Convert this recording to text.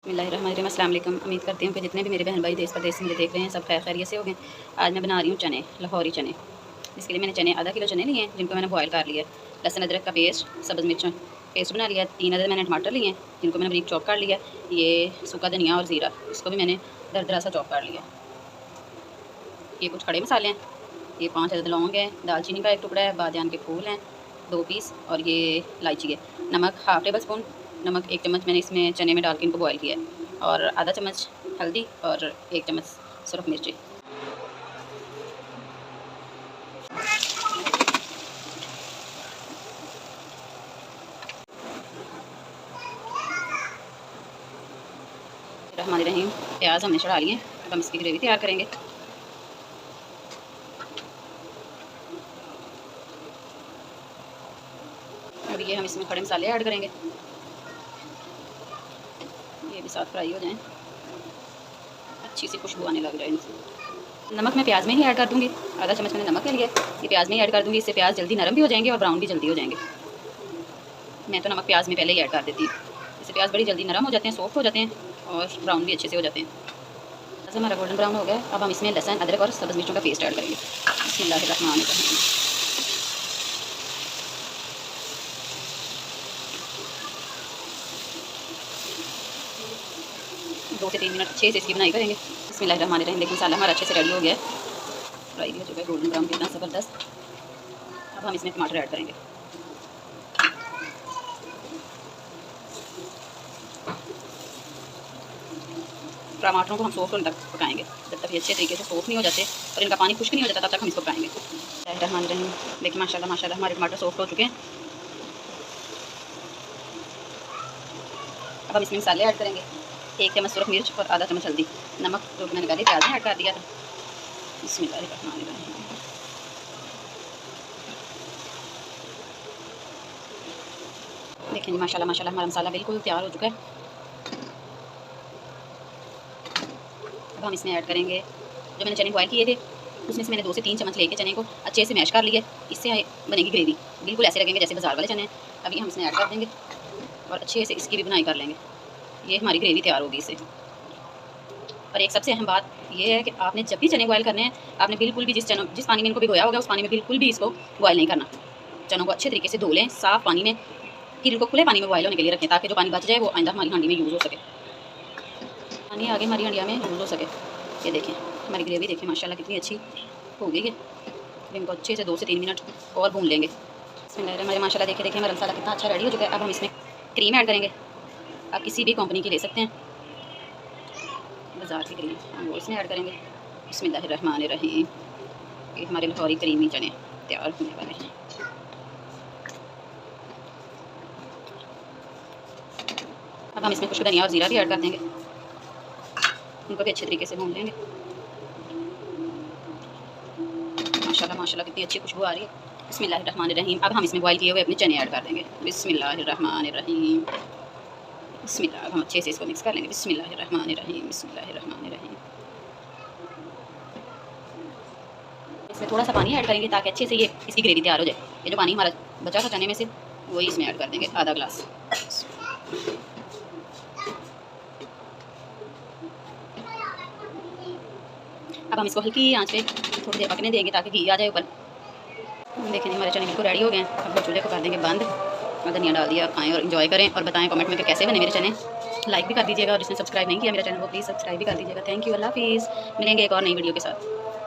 बिस्मिल्लाहिर्रहमानिर्रहीम। अस्सलाम वालेकुम। उम्मीद करती हूँ कि जितने भी मेरे बहन भाई देश प्रदेश से मुझे देख रहे हैं सब खैर खैरियत से हो गए। आज मैं बना रही हूँ चने, लाहौरी चने। इसके लिए मैंने चने आधा किलो चने लिए हैं जिनको मैंने बॉयल कर लिया। लहसुन अदरक का पेस्ट, सब्ज़ मिर्च पेस्ट बना लिया। 3 अदद मैंने टमाटर लिए हैं जिनको मैंने बारीक चॉप कर लिया। ये सूखा धनिया और ज़ीरा, इसको भी मैंने दरदरा सा चॉप कर लिया। ये कुछ खड़े मसाले हैं, ये 5 अदद लौंग है, दालचीनी का 1 टुकड़ा है, बादियान के फूल हैं 2 पीस और ये इलायची है। नमक हाफ़ टेबल स्पून नमक, 1 चम्मच मैंने इसमें चने में डाल के इनको बॉयल किया है। और आधा चम्मच हल्दी और 1 चम्मच सुरख मिर्ची। रहमान रहीम। प्याज हमने चढ़ा लिए, अब हम इसकी ग्रेवी तैयार करेंगे। अब ये हम इसमें खड़े मसाले ऐड करेंगे, ये भी साथ फ्राई हो जाएं, अच्छी सी खुशबू आने लग जाए इनसे। नमक मैं प्याज में ही ऐड कर दूँगी, आधा चम्मच मैंने नमक ले लिया, ये प्याज में ही ऐड कर दूँगी। इससे प्याज जल्दी नरम भी हो जाएंगे और ब्राउन भी जल्दी हो जाएंगे। मैं तो नमक प्याज में पहले ही ऐड कर देती हूँ, इससे प्याज बड़ी जल्दी नरम हो जाते हैं, सॉफ्ट हो जाते हैं और ब्राउन भी अच्छे से हो जाते हैं। बस हमारा गोल्डन ब्राउन हो गया। अब हम इसमें लहसुन अदरक और सब्ज़ मिर्चों का पेस्ट ऐड करेंगे। बिस्मिल्लाहिर्रहमानिर्रहीम। 2 से 3 मिनट अच्छे से इसकी बनाई करेंगे। बिस्मिल्लाहिर्रहमानिर्रहीम। देखिए मसाला हमारा अच्छे से रेडी हो गया है, फ्राई भी हो चुका है गोल्डन ब्राउन कितना ज़बरदस्त। अब हम इसमें टमाटर ऐड करेंगे। टमाटरों को हम सॉफ्ट होने तक पकाएंगे, जब तक ये अच्छे तरीके से सॉफ्ट नहीं हो जाते और इनका पानी खुश्क नहीं हो जाता तब तक हम इसको पकाएंगे। बिस्मिल्लाहिर्रहमानिर्रहीम। देखिए माशाल्लाह माशाल्लाह हमारे टमाटर सॉफ्ट हो चुके हैं। अब हम इसमें मसाले ऐड करेंगे, 1 चम्मच सुरख मिर्च और आधा चम्मच हल्दी। नमक जो मैंने पहले प्याज में ऐड कर दिया था। बिस्मिल्लाहिर्रहमानिर्रहीम। देखिए माशाल्लाह माशाल्लाह हमारा मसाला बिल्कुल तैयार हो चुका है। अब हम इसमें ऐड करेंगे जो मैंने चने बॉयल किए थे, उसमें से मैंने 2 से 3 चम्मच लेके चने को अच्छे से मैश कर लिया। इससे बनेगी ग्रेवी, बिल्कुल ऐसे लगेंगे जैसे बाजार वाले चने हैं। अभी हम इसमें ऐड कर देंगे और अच्छे से इसकी भी बुनाई कर लेंगे। ये हमारी ग्रेवी तैयार होगी इससे। और एक सबसे अहम बात ये है कि आपने जब भी चने बॉयल करने हैं, आपने बिल्कुल भी जिस पानी में इनको भिगोया होगा उस पानी में बिल्कुल भी इसको बॉयल नहीं करना। चनों को अच्छे तरीके से धो लें साफ़ पानी में, फिर इनको खुले पानी में बॉयल होने के लिए रखें ताकि जो पानी बच जाए वो आइंदा हमारी हांडी में यूज़ हो सके, पानी आगे हमारी हंडिया में यूज़ हो सके। ये देखें हमारी ग्रेवी देखें माशाल्लाह कितनी अच्छी हो गई है। इनको अच्छे से 2 से 3 मिनट और भून लेंगे। हमारे माशाल्लाह देखिए देखिए हमारा मसाला कितना अच्छा रेडी हो चुका है। अब हम इसमें क्रीम ऐड करेंगे, आप किसी भी कंपनी की ले सकते हैं, बाज़ार की क्रीम हम वो इसमें ऐड करेंगे। बिस्मिल्लाहिर्रहमानिर्रहीम। ये हमारे लाहौरी क्रीमी चने तैयार होने वाले हैं। अब हम इसमें कुछ धनिया और ज़ीरा भी ऐड कर देंगे, इनको भी अच्छे तरीके से भून लेंगे। माशाल्लाह माशाल्लाह कितनी अच्छी खुशबू आ रही है। बिस्मिल्लाहिर्रहमानिर्रहीम। अब हम इसमें बॉयल किए हुए अपने चने ऐड कर देंगे। बिस्मिल्लाहिर्रहमानिर्रहीम। बिस्मिल्लाह। अब हम अच्छे से इसको मिक्स कर लेंगे। बिस्मिल्लाहिर्रहमानिर्रहीम। बिस्मिल्लाहिर्रहमानिर्रहीम। इसमें थोड़ा सा पानी ऐड करेंगे ताकि अच्छे से ये इसकी ग्रेवी तैयार हो जाए। ये जो पानी हमारा बचा था चने में से वही इसमें ऐड कर देंगे, आधा गिलास। अब हम इसको हल्की आंच पे थोड़ी देर पकने देंगे ताकि घी आ जाए ऊपर। देखिए हमारे चने बिल्कुल रेडी हो गए हैं। अब हम चूल्हे को कर देंगे बंद और धनिया डाल दिया। खाएँ और इन्जॉय करें और बताएं कमेंट में कि कैसे बने मेरे चने। लाइक भी कर दीजिएगा और जिसने सब्सक्राइब नहीं किया मेरा चैनल वो प्लीज़ सब्सक्राइब भी कर दीजिएगा। थैंक यू, अल्लाह हाफिज़। मिलेंगे एक और नई वीडियो के साथ।